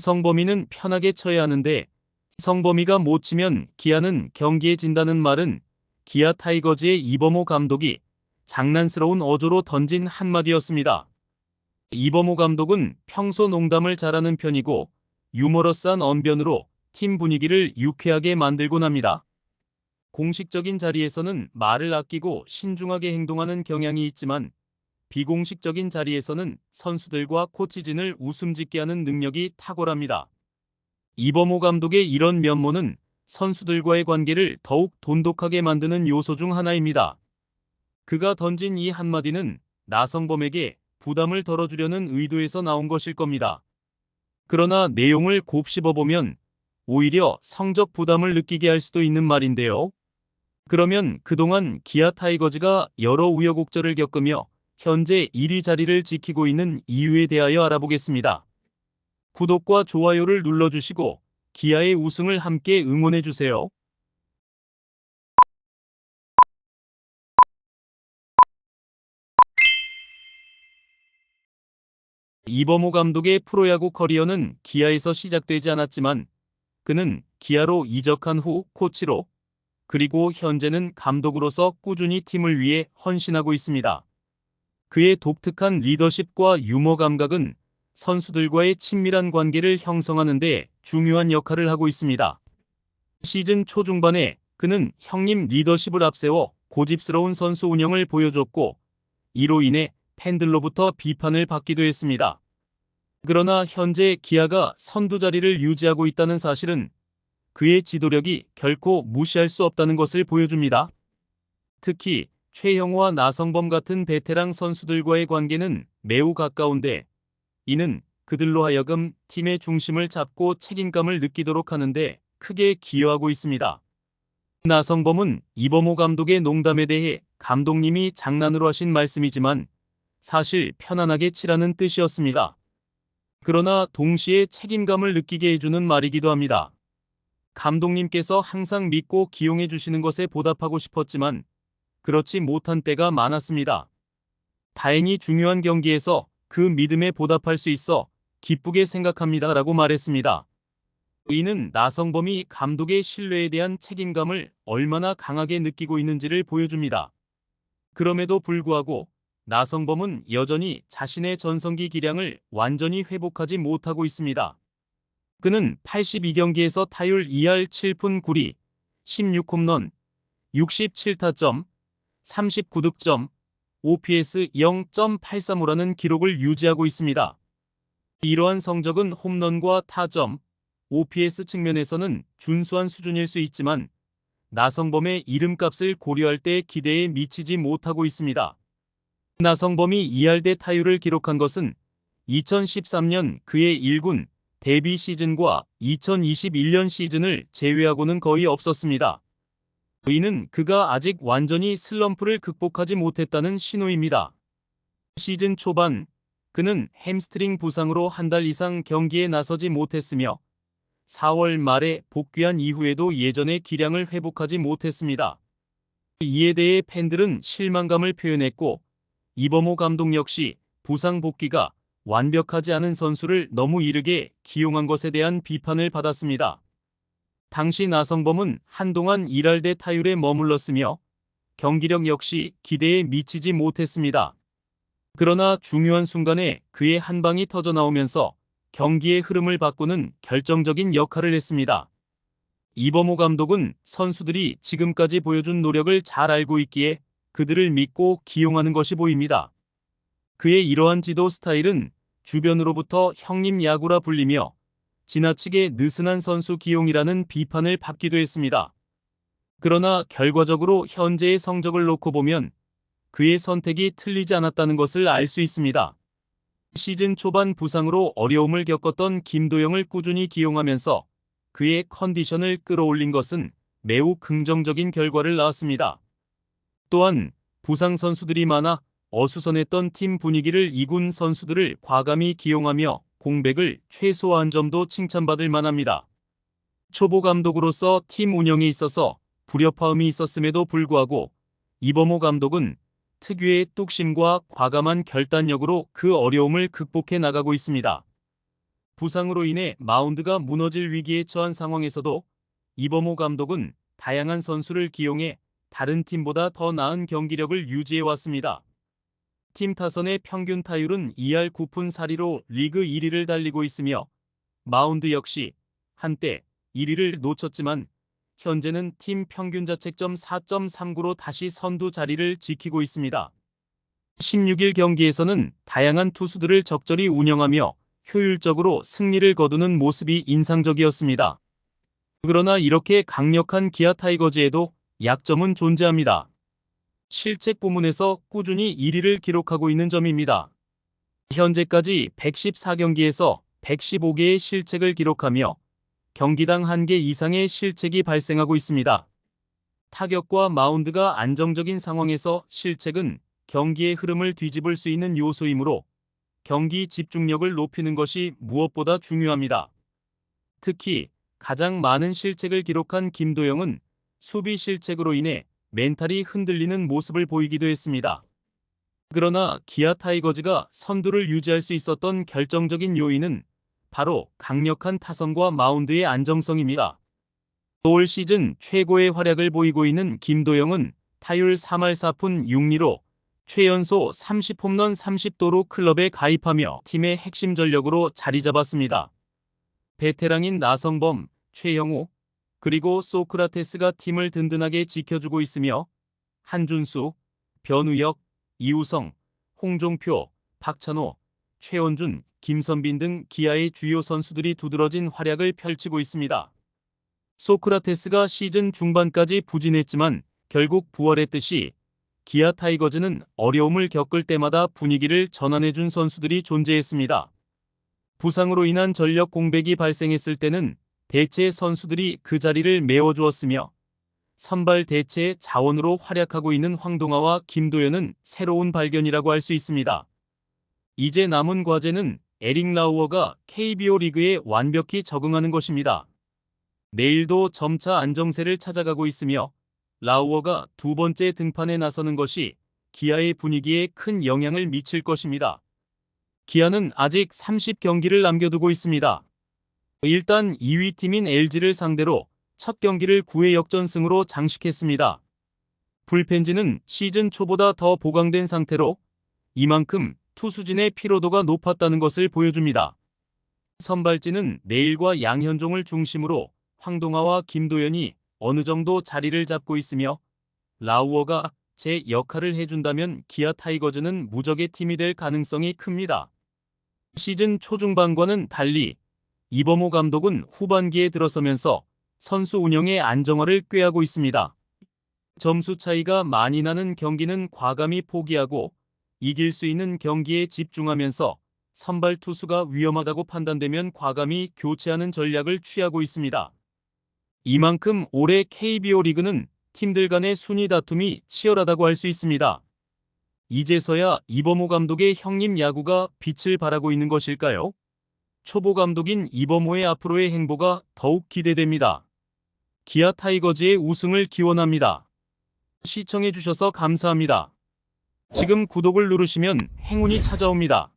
성범이는 편하게 쳐야 하는데 성범이가 못 치면 기아는 경기에 진다는 말은 기아 타이거즈의 이범호 감독이 장난스러운 어조로 던진 한마디였습니다. 이범호 감독은 평소 농담을 잘하는 편이고 유머러스한 언변으로 팀 분위기를 유쾌하게 만들곤 합니다. 공식적인 자리에서는 말을 아끼고 신중하게 행동하는 경향이 있지만 비공식적인 자리에서는 선수들과 코치진을 웃음짓게 하는 능력이 탁월합니다. 이범호 감독의 이런 면모는 선수들과의 관계를 더욱 돈독하게 만드는 요소 중 하나입니다. 그가 던진 이 한마디는 나성범에게 부담을 덜어주려는 의도에서 나온 것일 겁니다. 그러나 내용을 곱씹어보면 오히려 성적 부담을 느끼게 할 수도 있는 말인데요. 그러면 그동안 기아 타이거즈가 여러 우여곡절을 겪으며 현재 1위 자리를 지키고 있는 이유에 대하여 알아보겠습니다. 구독과 좋아요를 눌러주시고 기아의 우승을 함께 응원해주세요. 이범호 감독의 프로야구 커리어는 기아에서 시작되지 않았지만 그는 기아로 이적한 후 코치로 그리고 현재는 감독으로서 꾸준히 팀을 위해 헌신하고 있습니다. 그의 독특한 리더십과 유머 감각은 선수들과의 친밀한 관계를 형성하는 데 중요한 역할을 하고 있습니다. 시즌 초중반에 그는 형님 리더십을 앞세워 고집스러운 선수 운영을 보여줬고 이로 인해 팬들로부터 비판을 받기도 했습니다. 그러나 현재 기아가 선두 자리를 유지하고 있다는 사실은 그의 지도력이 결코 무시할 수 없다는 것을 보여줍니다. 특히 최형우와 나성범 같은 베테랑 선수들과의 관계는 매우 가까운데 이는 그들로 하여금 팀의 중심을 잡고 책임감을 느끼도록 하는데 크게 기여하고 있습니다. 나성범은 이범호 감독의 농담에 대해 감독님이 장난으로 하신 말씀이지만 사실 편안하게 치라는 뜻이었습니다. 그러나 동시에 책임감을 느끼게 해주는 말이기도 합니다. 감독님께서 항상 믿고 기용해 주시는 것에 보답하고 싶었지만 그렇지 못한 때가 많았습니다. 다행히 중요한 경기에서 그 믿음에 보답할 수 있어 기쁘게 생각합니다 라고 말했습니다. 이는 나성범이 감독의 신뢰에 대한 책임감을 얼마나 강하게 느끼고 있는지를 보여줍니다. 그럼에도 불구하고 나성범은 여전히 자신의 전성기 기량을 완전히 회복하지 못하고 있습니다. 그는 82경기에서 타율 2할 7푼 9리, 16홈런, 67타점, 39득점, OPS 0.835라는 기록을 유지하고 있습니다. 이러한 성적은 홈런과 타점, OPS 측면에서는 준수한 수준일 수 있지만 나성범의 이름값을 고려할 때 기대에 미치지 못하고 있습니다. 나성범이 2할대 타율을 기록한 것은 2013년 그의 1군 데뷔 시즌과 2021년 시즌을 제외하고는 거의 없었습니다. 이는 그가 아직 완전히 슬럼프를 극복하지 못했다는 신호입니다. 시즌 초반 그는 햄스트링 부상으로 한 달 이상 경기에 나서지 못했으며 4월 말에 복귀한 이후에도 예전의 기량을 회복하지 못했습니다. 이에 대해 팬들은 실망감을 표현했고 이범호 감독 역시 부상 복귀가 완벽하지 않은 선수를 너무 이르게 기용한 것에 대한 비판을 받았습니다. 당시 나성범은 한동안 1할대 타율에 머물렀으며 경기력 역시 기대에 미치지 못했습니다. 그러나 중요한 순간에 그의 한 방이 터져나오면서 경기의 흐름을 바꾸는 결정적인 역할을 했습니다. 이범호 감독은 선수들이 지금까지 보여준 노력을 잘 알고 있기에 그들을 믿고 기용하는 것이 보입니다. 그의 이러한 지도 스타일은 주변으로부터 형님 야구라 불리며 지나치게 느슨한 선수 기용이라는 비판을 받기도 했습니다. 그러나 결과적으로 현재의 성적을 놓고 보면 그의 선택이 틀리지 않았다는 것을 알 수 있습니다. 시즌 초반 부상으로 어려움을 겪었던 김도영을 꾸준히 기용하면서 그의 컨디션을 끌어올린 것은 매우 긍정적인 결과를 낳았습니다. 또한 부상 선수들이 많아 어수선했던 팀 분위기를 2군 선수들을 과감히 기용하며 공백을 최소화한 점도 칭찬받을 만합니다. 초보 감독으로서 팀 운영에 있어서 불협화음이 있었음에도 불구하고 이범호 감독은 특유의 뚝심과 과감한 결단력으로 그 어려움을 극복해 나가고 있습니다. 부상으로 인해 마운드가 무너질 위기에 처한 상황에서도 이범호 감독은 다양한 선수를 기용해 다른 팀보다 더 나은 경기력을 유지해 왔습니다. 팀 타선의 평균 타율은 2할 9푼 4리로 리그 1위를 달리고 있으며 마운드 역시 한때 1위를 놓쳤지만 현재는 팀 평균 자책점 4.39로 다시 선두 자리를 지키고 있습니다. 16일 경기에서는 다양한 투수들을 적절히 운영하며 효율적으로 승리를 거두는 모습이 인상적이었습니다. 그러나 이렇게 강력한 기아 타이거즈에도 약점은 존재합니다. 실책 부문에서 꾸준히 1위를 기록하고 있는 점입니다. 현재까지 114경기에서 115개의 실책을 기록하며 경기당 1개 이상의 실책이 발생하고 있습니다. 타격과 마운드가 안정적인 상황에서 실책은 경기의 흐름을 뒤집을 수 있는 요소이므로 경기 집중력을 높이는 것이 무엇보다 중요합니다. 특히 가장 많은 실책을 기록한 김도영은 수비 실책으로 인해 멘탈이 흔들리는 모습을 보이기도 했습니다. 그러나 기아 타이거즈가 선두를 유지할 수 있었던 결정적인 요인은 바로 강력한 타선과 마운드의 안정성입니다. 올 시즌 최고의 활약을 보이고 있는 김도영은 타율 3할 4푼 6리로 최연소 30홈런 30도루 클럽에 가입하며 팀의 핵심 전력으로 자리 잡았습니다. 베테랑인 나성범, 최영우, 그리고 소크라테스가 팀을 든든하게 지켜주고 있으며 한준수, 변우혁, 이우성, 홍종표, 박찬호, 최원준, 김선빈 등 기아의 주요 선수들이 두드러진 활약을 펼치고 있습니다. 소크라테스가 시즌 중반까지 부진했지만 결국 부활했듯이 기아 타이거즈는 어려움을 겪을 때마다 분위기를 전환해준 선수들이 존재했습니다. 부상으로 인한 전력 공백이 발생했을 때는 대체 선수들이 그 자리를 메워주었으며 선발 대체의 자원으로 활약하고 있는 황동아와 김도현은 새로운 발견이라고 할 수 있습니다. 이제 남은 과제는 에릭 라우어가 KBO 리그에 완벽히 적응하는 것입니다. 내일도 점차 안정세를 찾아가고 있으며 라우어가 두 번째 등판에 나서는 것이 기아의 분위기에 큰 영향을 미칠 것입니다. 기아는 아직 30경기를 남겨두고 있습니다. 일단 2위 팀인 LG를 상대로 첫 경기를 9회 역전승으로 장식했습니다. 불펜진은 시즌 초보다 더 보강된 상태로 이만큼 투수진의 피로도가 높았다는 것을 보여줍니다. 선발진은 내일과 양현종을 중심으로 황동아와 김도현이 어느 정도 자리를 잡고 있으며 라우어가 제 역할을 해준다면 기아 타이거즈는 무적의 팀이 될 가능성이 큽니다. 시즌 초중반과는 달리 이범호 감독은 후반기에 들어서면서 선수 운영의 안정화를 꾀하고 있습니다. 점수 차이가 많이 나는 경기는 과감히 포기하고 이길 수 있는 경기에 집중하면서 선발 투수가 위험하다고 판단되면 과감히 교체하는 전략을 취하고 있습니다. 이만큼 올해 KBO 리그는 팀들 간의 순위 다툼이 치열하다고 할 수 있습니다. 이제서야 이범호 감독의 형님 야구가 빛을 발하고 있는 것일까요? 초보 감독인 이범호의 앞으로의 행보가 더욱 기대됩니다. 기아 타이거즈의 우승을 기원합니다. 시청해주셔서 감사합니다. 지금 구독을 누르시면 행운이 찾아옵니다.